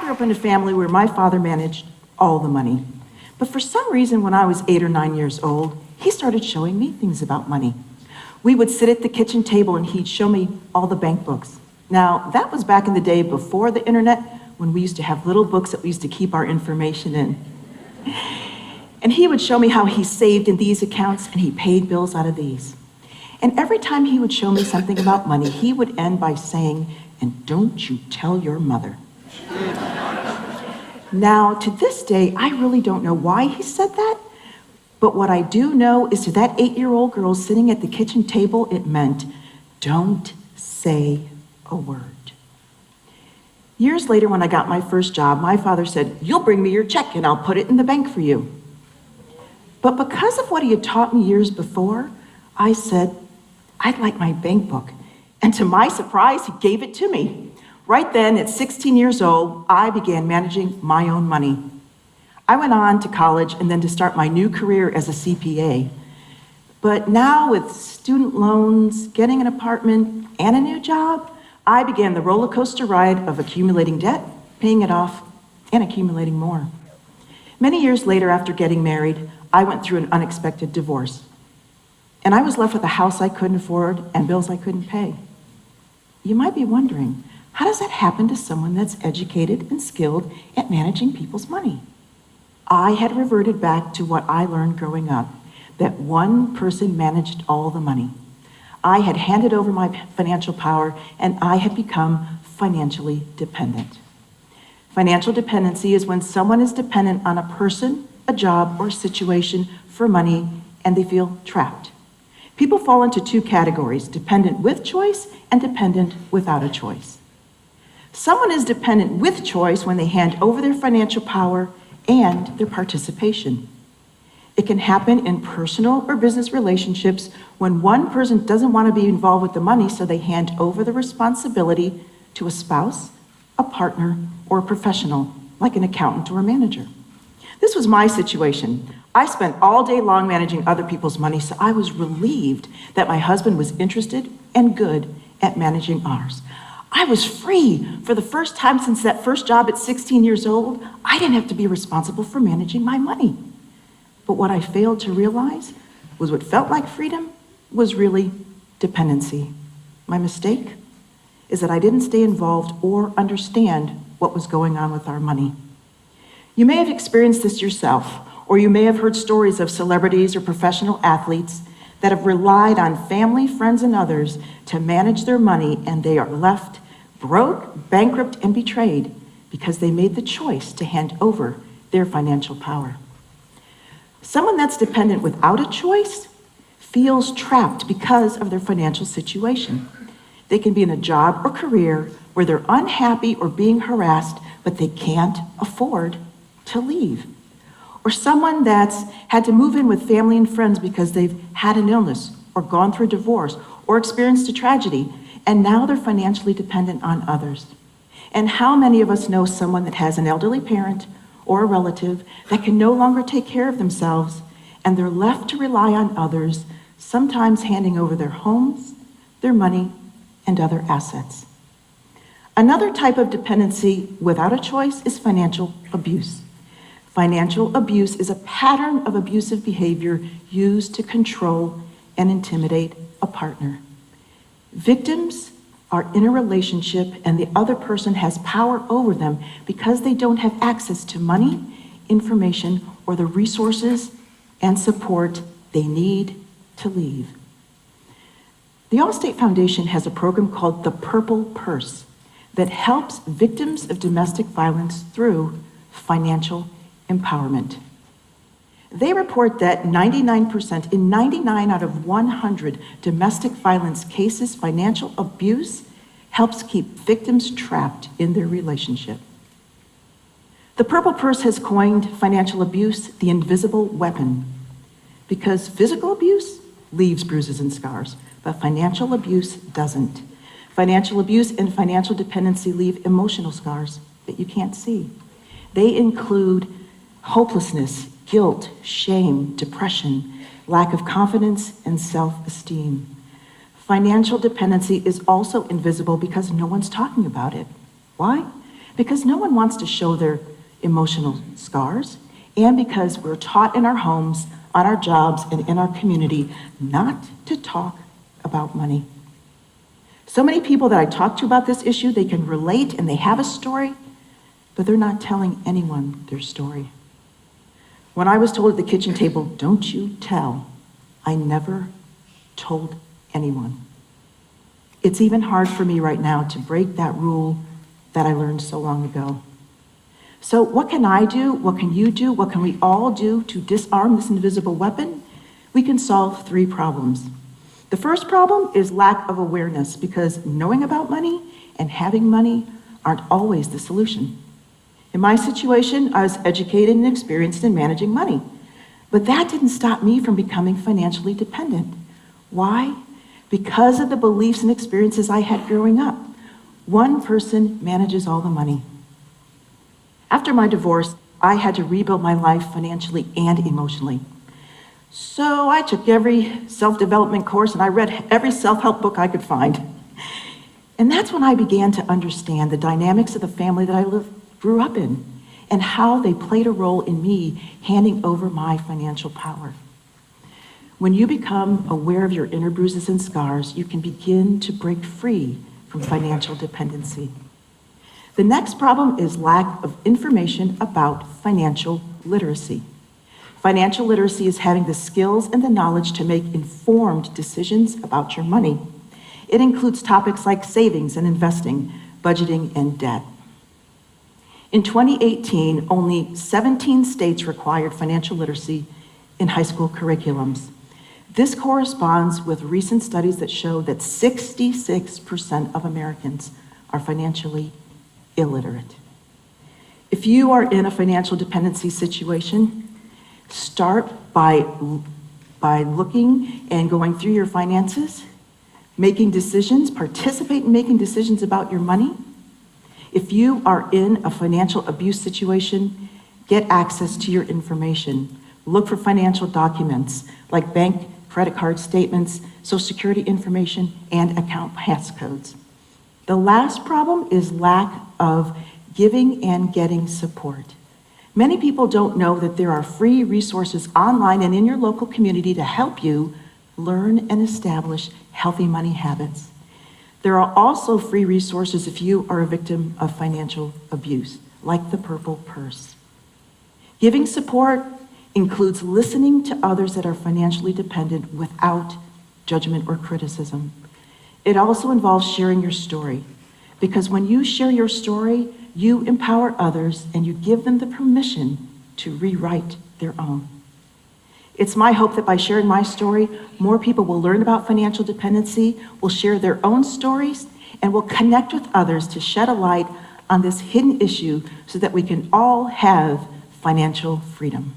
grew up in a family where my father managed all the money. But for some reason, when I was 8 or 9 years old, he started showing me things about money. We would sit at the kitchen table and he'd show me all the bank books. Now, that was back in the day before the internet, when we used to have little books that we used to keep our information in. And he would show me how he saved in these accounts and he paid bills out of these. And every time he would show me something about money, he would end by saying, "And don't you tell your mother." Now, to this day, I really don't know why he said that, but what I do know is to that 8-year-old girl sitting at the kitchen table, it meant, don't say a word. Years later, when I got my first job, my father said, "You'll bring me your check and I'll put it in the bank for you." But because of what he had taught me years before, I said, "I'd like my bank book." And to my surprise, he gave it to me. Right then, at 16 years old, I began managing my own money. I went on to college and then to start my new career as a CPA. But now with student loans, getting an apartment, and a new job, I began the roller coaster ride of accumulating debt, paying it off, and accumulating more. Many years later, after getting married, I went through an unexpected divorce. And I was left with a house I couldn't afford and bills I couldn't pay. You might be wondering, how does that happen to someone that's educated and skilled at managing people's money? I had reverted back to what I learned growing up, that one person managed all the money. I had handed over my financial power and I had become financially dependent. Financial dependency is when someone is dependent on a person, a job, or a situation for money and they feel trapped. People fall into two categories, dependent with choice and dependent without a choice. Someone is dependent with choice when they hand over their financial power and their participation. It can happen in personal or business relationships when one person doesn't want to be involved with the money, so they hand over the responsibility to a spouse, a partner, or a professional, like an accountant or a manager. This was my situation. I spent all day long managing other people's money, so I was relieved that my husband was interested and good at managing ours. I was free. For the first time since that first job at 16 years old, I didn't have to be responsible for managing my money. But what I failed to realize was what felt like freedom was really dependency. My mistake is that I didn't stay involved or understand what was going on with our money. You may have experienced this yourself, or you may have heard stories of celebrities or professional athletes that have relied on family, friends, and others to manage their money, and they are left broke, bankrupt, and betrayed because they made the choice to hand over their financial power. Someone that's dependent without a choice feels trapped because of their financial situation. They can be in a job or career where they're unhappy or being harassed, but they can't afford to leave. Or someone that's had to move in with family and friends because they've had an illness or gone through a divorce or experienced a tragedy, and now they're financially dependent on others. And how many of us know someone that has an elderly parent or a relative that can no longer take care of themselves, and they're left to rely on others, sometimes handing over their homes, their money, and other assets. Another type of dependency without a choice is financial abuse. Financial abuse is a pattern of abusive behavior used to control and intimidate a partner. Victims are in a relationship and the other person has power over them because they don't have access to money, information, or the resources and support they need to leave. The Allstate Foundation has a program called the Purple Purse that helps victims of domestic violence through financial empowerment. They report that 99%, in 99 out of 100 domestic violence cases, financial abuse helps keep victims trapped in their relationship. The Purple Purse has coined financial abuse the invisible weapon, because physical abuse leaves bruises and scars, but financial abuse doesn't. Financial abuse and financial dependency leave emotional scars that you can't see. They include hopelessness, guilt, shame, depression, lack of confidence, and self-esteem. Financial dependency is also invisible because no one's talking about it. Why? because no one wants to show their emotional scars, and because we're taught in our homes, on our jobs, and in our community not to talk about money. So many people that I talk to about this issue, they can relate and they have a story, but they're not telling anyone their story. When I was told at the kitchen table, "Don't you tell," I never told anyone. It's even hard for me right now to break that rule that I learned so long ago. So what can I do? What can you do? What can we all do to disarm this invisible weapon? We can solve 3 problems. The first problem is lack of awareness, because knowing about money and having money aren't always the solution. In my situation, I was educated and experienced in managing money, but that didn't stop me from becoming financially dependent. Why? Because of the beliefs and experiences I had growing up. One person manages all the money. After my divorce, I had to rebuild my life financially and emotionally. So I took every self-development course and I read every self-help book I could find. And that's when I began to understand the dynamics of the family that I grew up in and how they played a role in me handing over my financial power. When you become aware of your inner bruises and scars, you can begin to break free from financial dependency. The next problem is lack of information about financial literacy. Financial literacy is having the skills and the knowledge to make informed decisions about your money. It includes topics like savings and investing, budgeting, and debt. In 2018, only 17 states required financial literacy in high school curriculums. This corresponds with recent studies that show that 66% of Americans are financially illiterate. If you are in a financial dependency situation, start by looking and going through your finances, making decisions, participate in making decisions about your money. If you are in a financial abuse situation, get access to your information. Look for financial documents like bank, credit card statements, Social Security information, and account passcodes. The last problem is lack of giving and getting support. Many people don't know that there are free resources online and in your local community to help you learn and establish healthy money habits. There are also free resources if you are a victim of financial abuse, like the Purple Purse. Giving support includes listening to others that are financially dependent without judgment or criticism. It also involves sharing your story, because when you share your story, you empower others and you give them the permission to rewrite their own. It's my hope that by sharing my story, more people will learn about financial dependency, will share their own stories, and will connect with others to shed a light on this hidden issue so that we can all have financial freedom.